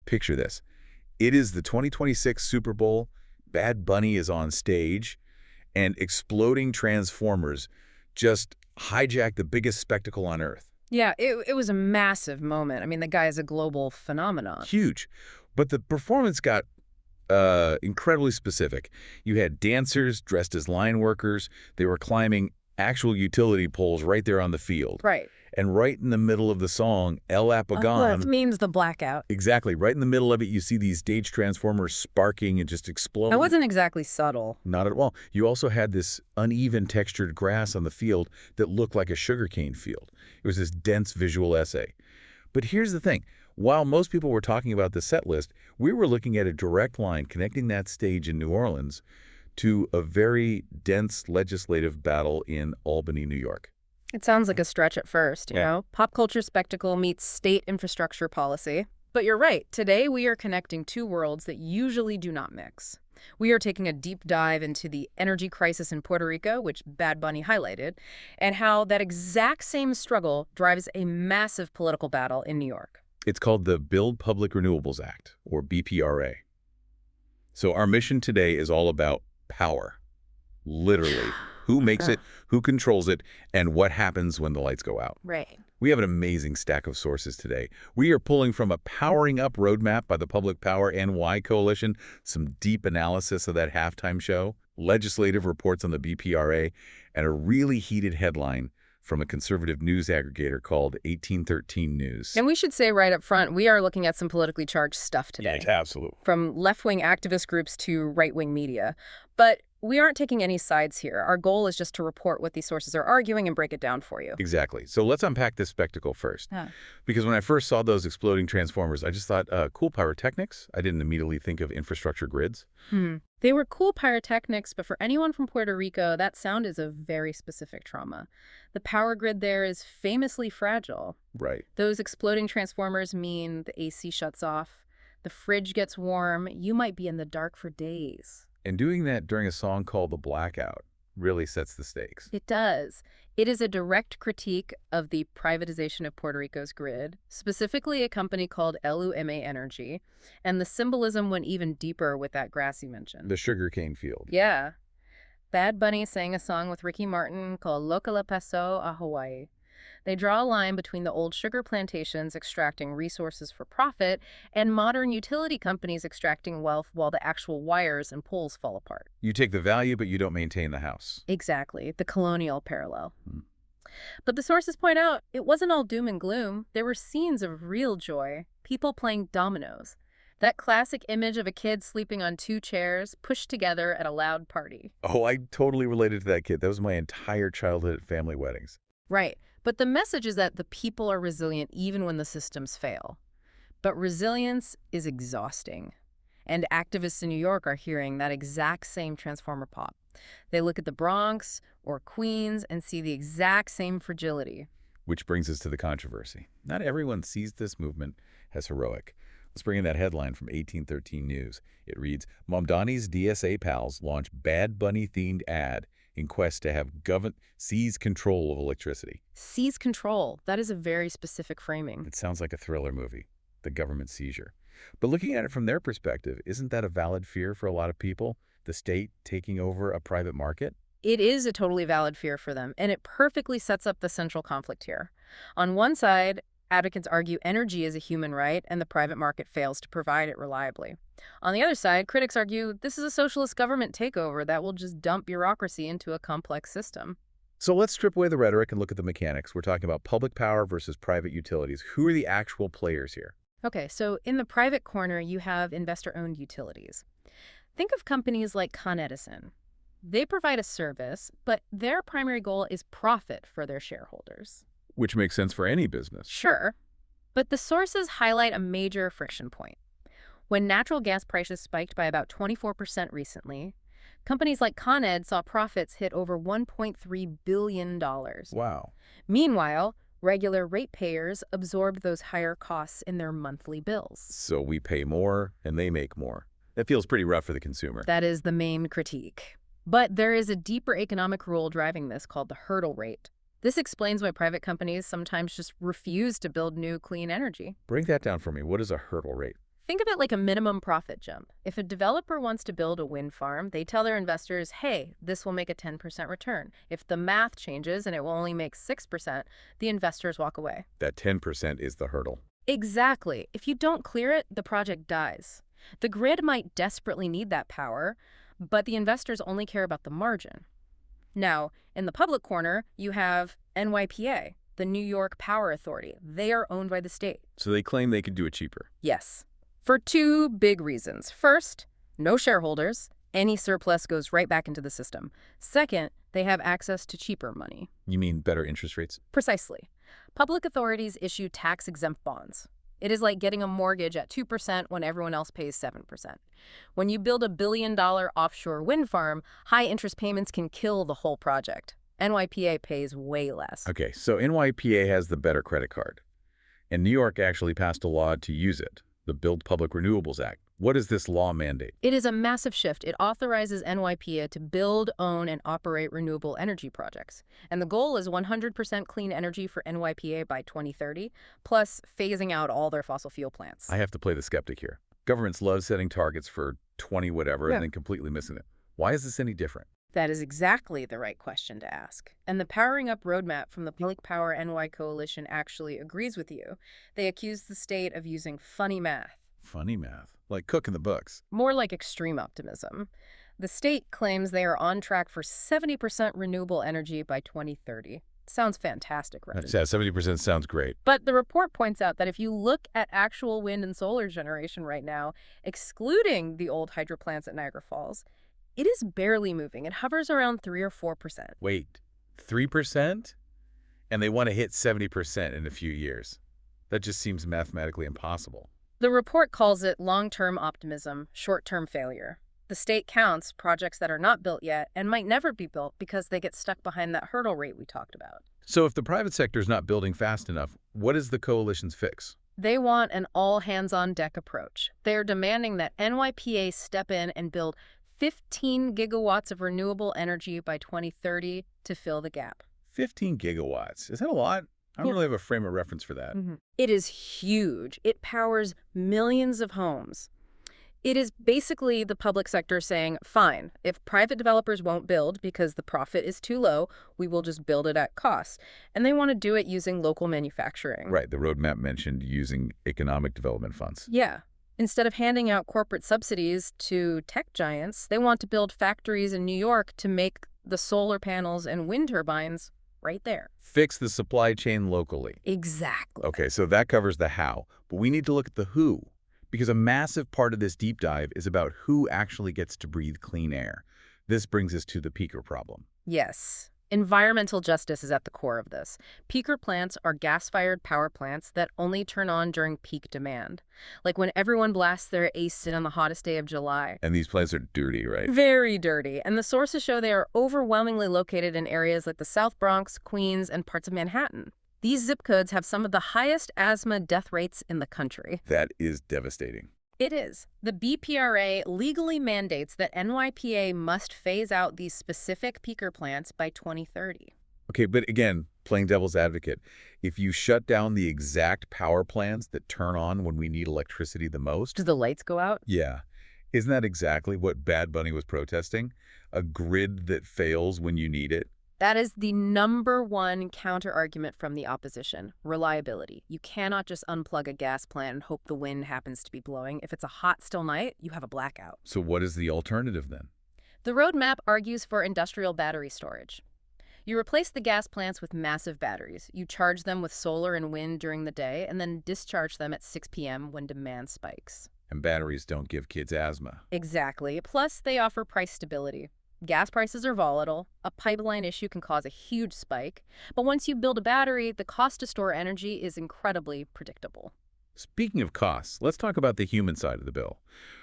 Picture this. It is the 2026 Super Bowl, Bad Bunny is on stage, and exploding transformers just hijack the biggest spectacle on Earth. Yeah, it was a massive moment. I mean, the guy is a global phenomenon. Huge. But the performance got incredibly specific. You had dancers dressed as line workers. They were climbing actual utility poles right there on the field. Right. And right in the middle of the song, El Apagón. That means the blackout. Exactly. Right in the middle of it, you see these stage transformers sparking and just exploding. That wasn't exactly subtle. Not at all. You also had this uneven textured grass on the field that looked like a sugarcane field. It was this dense visual essay. But here's the thing. While most people were talking about the set list, we were looking at a direct line connecting that stage in New Orleans to a very dense legislative battle in Albany, New York. It sounds like a stretch at first, you Yeah. know? Pop culture spectacle meets state infrastructure policy. But you're right. Today, we are connecting two worlds that usually do not mix. We are taking a deep dive into the energy crisis in Puerto Rico, which Bad Bunny highlighted, and how that exact same struggle drives a massive political battle in New York. It's called the Public Renewables Act, or BPRA. So our mission today is all about power, literally. Who makes it, who controls it, and what happens when the lights go out. Right. We have an amazing stack of sources today. We are pulling from a Powering Up roadmap by the Public Power NY Coalition, some deep analysis of that halftime show, legislative reports on the BPRA, and a really heated headline from a conservative news aggregator called 1813 News. And we should say right up front, we are looking at some politically charged stuff today. Yeah, absolutely. From left-wing activist groups to right-wing media. But we aren't taking any sides here. Our goal is just to report what these sources are arguing and break it down for you. Exactly. So let's unpack this spectacle first. Yeah. Because when I first saw those exploding transformers, I just thought, cool pyrotechnics. I didn't immediately think of infrastructure grids. They were cool pyrotechnics, but for anyone from Puerto Rico, that sound is a very specific trauma. The power grid there is famously fragile. Right. Those exploding transformers mean the AC shuts off, the fridge gets warm, you might be in the dark for days. And doing that during a song called The Blackout really sets the stakes. It does. It is a direct critique of the privatization of Puerto Rico's grid, specifically a company called LUMA Energy, and the symbolism went even deeper with that grass you mentioned. The sugarcane field. Yeah. Bad Bunny sang a song with Ricky Martin called Lo que le pasó a Hawaii. They draw a line between the old sugar plantations extracting resources for profit and modern utility companies extracting wealth while the actual wires and poles fall apart. You take the value, but you don't maintain the house. Exactly, the colonial parallel. But the sources point out it wasn't all doom and gloom. There were scenes of real joy, people playing dominoes. That classic image of a kid sleeping on two chairs pushed together at a loud party. Oh, I totally related to that kid. That was my entire childhood at family weddings. Right. But the message is that the people are resilient even when the systems fail. But resilience is exhausting. And activists in New York are hearing that exact same transformer pop. They look at the Bronx or Queens and see the exact same fragility. Which brings us to the controversy. Not everyone sees this movement as heroic. Let's bring in that headline from 1813 News. It reads, Mamdani's DSA pals launch Bad Bunny-themed ad in quest to have government seize control of electricity. Seize control. That is a very specific framing. It sounds like a thriller movie, the government seizure. But looking at it from their perspective, isn't that a valid fear for a lot of people? The state taking over a private market? It is a totally valid fear for them, and it perfectly sets up the central conflict here. On one side, advocates argue energy is a human right and the private market fails to provide it reliably. On the other side, critics argue this is a socialist government takeover that will just dump bureaucracy into a complex system. So let's strip away the rhetoric and look at the mechanics. We're talking about public power versus private utilities. Who are the actual players here? Okay, so in the private corner, you have investor-owned utilities. Think of companies like Con Edison. They provide a service, but their primary goal is profit for their shareholders. Which makes sense for any business. Sure, but the sources highlight a major friction point. When natural gas prices spiked by about 24% recently, companies like Con Ed saw profits hit over $1.3 billion. Wow. Meanwhile, regular ratepayers absorbed those higher costs in their monthly bills. So we pay more and they make more. That feels pretty rough for the consumer. That is the main critique. But there is a deeper economic rule driving this called the hurdle rate. This explains why private companies sometimes just refuse to build new clean energy. Break that down for me. What is a hurdle rate? Think of it like a minimum profit jump. If a developer wants to build a wind farm, they tell their investors, hey, this will make a 10% return. If the math changes and it will only make 6%, the investors walk away. That 10% is the hurdle. Exactly. If you don't clear it, the project dies. The grid might desperately need that power, but the investors only care about the margin. Now, in the public corner, you have NYPA, the New York Power Authority. They are owned by the state. So they claim they could do it cheaper. Yes. For two big reasons. First, no shareholders. Any surplus goes right back into the system. Second, they have access to cheaper money. You mean better interest rates? Precisely. Public authorities issue tax-exempt bonds. It is like getting a mortgage at 2% when everyone else pays 7%. When you build a billion-dollar offshore wind farm, high interest payments can kill the whole project. NYPA pays way less. Okay, so NYPA has the better credit card. And New York actually passed a law to use it, the Public Renewables Act. What does this law mandate? It is a massive shift. It authorizes NYPA to build, own, and operate renewable energy projects. And the goal is 100% clean energy for NYPA by 2030, plus phasing out all their fossil fuel plants. I have to play the skeptic here. Governments love setting targets for 20 whatever and then completely missing it. Why is this any different? That is exactly the right question to ask. And the Powering Up roadmap from the Public Power NY Coalition actually agrees with you. They accuse the state of using funny math. Funny math? Like cooking the books. More like extreme optimism. The state claims they are on track for 70% renewable energy by 2030. Sounds fantastic, right? Yeah, 70% sounds great. But the report points out that if you look at actual wind and solar generation right now, excluding the old hydro plants at Niagara Falls, it is barely moving. It hovers around 3 or 4%. Wait, 3%? And they want to hit 70% in a few years. That just seems mathematically impossible. The report calls it long-term optimism, short-term failure. The state counts projects that are not built yet and might never be built because they get stuck behind that hurdle rate we talked about. So if the private sector is not building fast enough, what is the coalition's fix? They want an all-hands-on-deck approach. They are demanding that NYPA step in and build 15 gigawatts of renewable energy by 2030 to fill the gap. 15 gigawatts. Is that a lot? I don't really have a frame of reference for that. It is huge. It powers millions of homes. It is basically the public sector saying, fine, if private developers won't build because the profit is too low, we will just build it at cost. And they want to do it using local manufacturing. Right. The roadmap mentioned using economic development funds. Yeah. Instead of handing out corporate subsidies to tech giants, they want to build factories in New York to make the solar panels and wind turbines right there. Fix the supply chain locally. Exactly. Okay, so that covers the how, but we need to look at the who, because a massive part of this deep dive is about who actually gets to breathe clean air. This brings us to the peaker problem. Yes. Environmental justice is at the core of this. Peaker plants are gas-fired power plants that only turn on during peak demand, like when everyone blasts their AC on the hottest day of July. And these plants are dirty, right? Very dirty. And the sources show they are overwhelmingly located in areas like the South Bronx, Queens, and parts of Manhattan. These zip codes have some of the highest asthma death rates in the country. That is devastating. It is. The BPRA legally mandates that NYPA must phase out these specific peaker plants by 2030. Okay, but again, playing devil's advocate, if you shut down the exact power plants that turn on when we need electricity the most... Do the lights go out? Yeah. Isn't that exactly what Bad Bunny was protesting? A grid that fails when you need it? That is the #1 counter-argument from the opposition, reliability. You cannot just unplug a gas plant and hope the wind happens to be blowing. If it's a hot, still night, you have a blackout. So what is the alternative then? The roadmap argues for industrial battery storage. You replace the gas plants with massive batteries. You charge them with solar and wind during the day and then discharge them at 6 p.m. when demand spikes. And batteries don't give kids asthma. Exactly. Plus, they offer price stability. Gas prices are volatile. A pipeline issue can cause a huge spike. But once you build a battery, the cost to store energy is incredibly predictable. Speaking of costs, let's talk about the human side of the bill.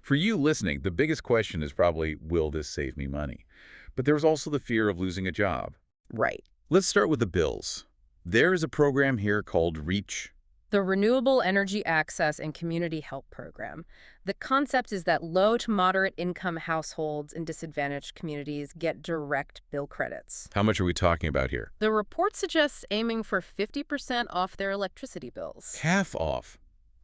For you listening, the biggest question is probably, will this save me money? But there's also the fear of losing a job. Right. Let's start with the bills. There is a program here called REACH. The Renewable Energy Access and Community Help Program. The concept is that low to moderate income households in disadvantaged communities get direct bill credits. How much are we talking about here? The report suggests aiming for 50% off their electricity bills. Half off.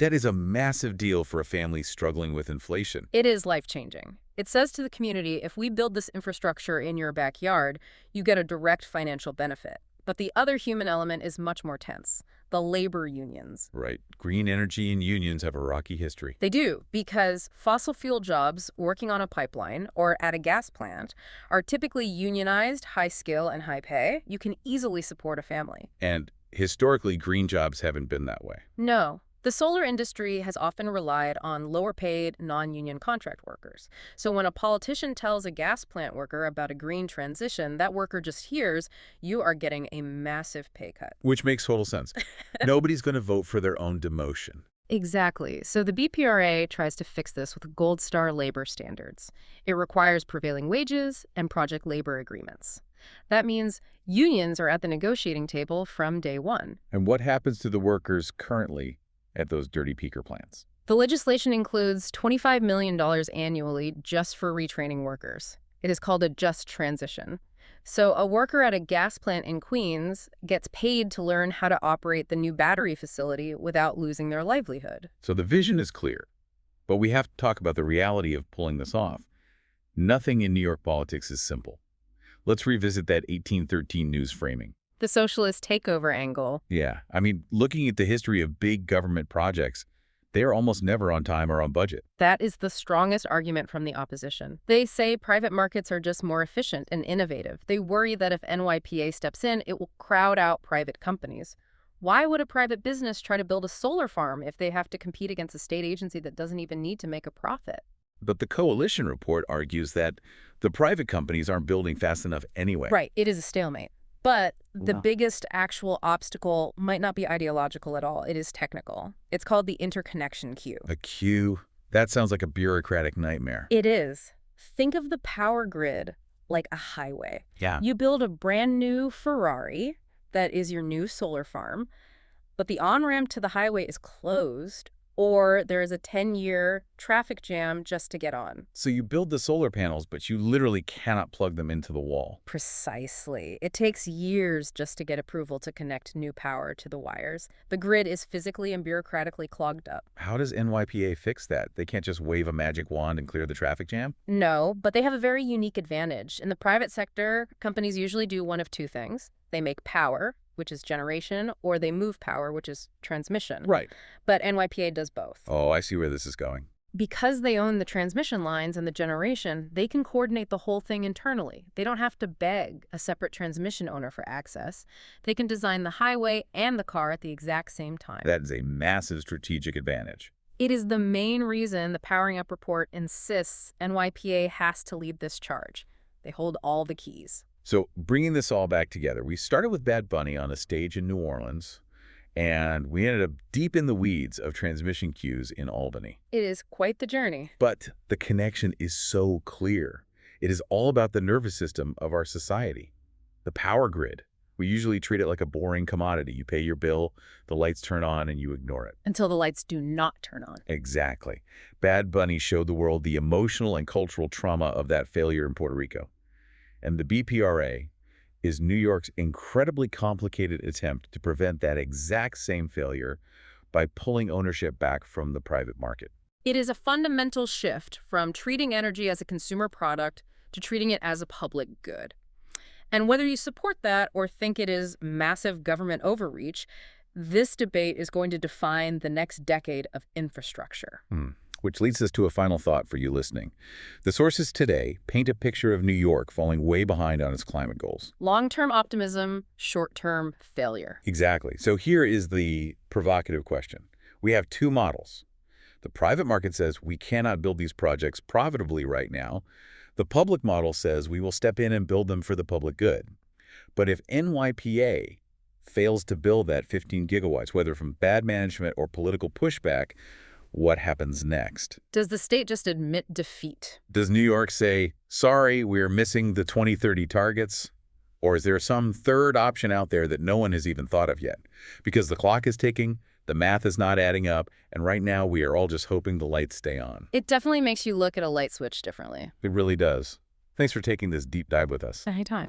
That is a massive deal for a family struggling with inflation. It is life-changing. It says to the community, if we build this infrastructure in your backyard, you get a direct financial benefit. But the other human element is much more tense. The labor unions. Right. Green energy and unions have a rocky history. They do, because fossil fuel jobs working on a pipeline or at a gas plant are typically unionized, high skill, and high pay. You can easily support a family. And historically, green jobs haven't been that way. No. The solar industry has often relied on lower-paid, non-union contract workers. So when a politician tells a gas plant worker about a green transition, that worker just hears, you are getting a massive pay cut. Which makes total sense. Nobody's going to vote for their own demotion. Exactly. So the BPRA tries to fix this with gold star labor standards. It requires prevailing wages and project labor agreements. That means unions are at the negotiating table from day one. And what happens to the workers currently at those dirty peaker plants? The legislation includes $25 million annually just for retraining workers. It is called a just transition. So a worker at a gas plant in Queens gets paid to learn how to operate the new battery facility without losing their livelihood. So the vision is clear, but we have to talk about the reality of pulling this off. Nothing in New York politics is simple. Let's revisit that 1813 news framing. The socialist takeover angle. Yeah, I mean, looking at the history of big government projects, they are almost never on time or on budget. That is the strongest argument from the opposition. They say private markets are just more efficient and innovative. They worry that if NYPA steps in, it will crowd out private companies. Why would a private business try to build a solar farm if they have to compete against a state agency that doesn't even need to make a profit? But the coalition report argues that the private companies aren't building fast enough anyway. Right, it is a stalemate. But the biggest actual obstacle might not be ideological at all. It is technical. It's called the interconnection queue. A queue? That sounds like a bureaucratic nightmare. It is. Think of the power grid like a highway. Yeah. You build a brand new Ferrari that is your new solar farm, but the on-ramp to the highway is closed, or there is a 10-year traffic jam just to get on. So you build the solar panels, but you literally cannot plug them into the wall. Precisely. It takes years just to get approval to connect new power to the wires. The grid is physically and bureaucratically clogged up. How does NYPA fix that? They can't just wave a magic wand and clear the traffic jam? No, but they have a very unique advantage. In the private sector, companies usually do one of two things. They make power, which is generation, or they move power, which is transmission. Right. But NYPA does both. Oh, I see where this is going. Because they own the transmission lines and the generation, they can coordinate the whole thing internally. They don't have to beg a separate transmission owner for access. They can design the highway and the car at the exact same time. That is a massive strategic advantage. It is the main reason the Powering Up report insists NYPA has to lead this charge. They hold all the keys. So bringing this all back together, we started with Bad Bunny on a stage in New Orleans, and we ended up deep in the weeds of transmission queues in Albany. It is quite the journey. But the connection is so clear. It is all about the nervous system of our society. The power grid. We usually treat it like a boring commodity. You pay your bill, the lights turn on, and you ignore it. Until the lights do not turn on. Exactly. Bad Bunny showed the world the emotional and cultural trauma of that failure in Puerto Rico. And the BPRA is New York's incredibly complicated attempt to prevent that exact same failure by pulling ownership back from the private market. It is a fundamental shift from treating energy as a consumer product to treating it as a public good. And whether you support that or think it is massive government overreach, this debate is going to define the next decade of infrastructure. Which leads us to a final thought for you listening. The sources today paint a picture of New York falling way behind on its climate goals. Long-term optimism, short-term failure. Exactly. So here is the provocative question. We have two models. The private market says we cannot build these projects profitably right now. The public model says we will step in and build them for the public good. But if NYPA fails to build that 15 gigawatts, whether from bad management or political pushback, what happens next? Does the state just admit defeat? Does New York say, sorry, we're missing the 2030 targets? Or is there some third option out there that no one has even thought of yet? Because the clock is ticking, the math is not adding up, and right now we are all just hoping the lights stay on. It definitely makes you look at a light switch differently. It really does. Thanks for taking this deep dive with us. Anytime.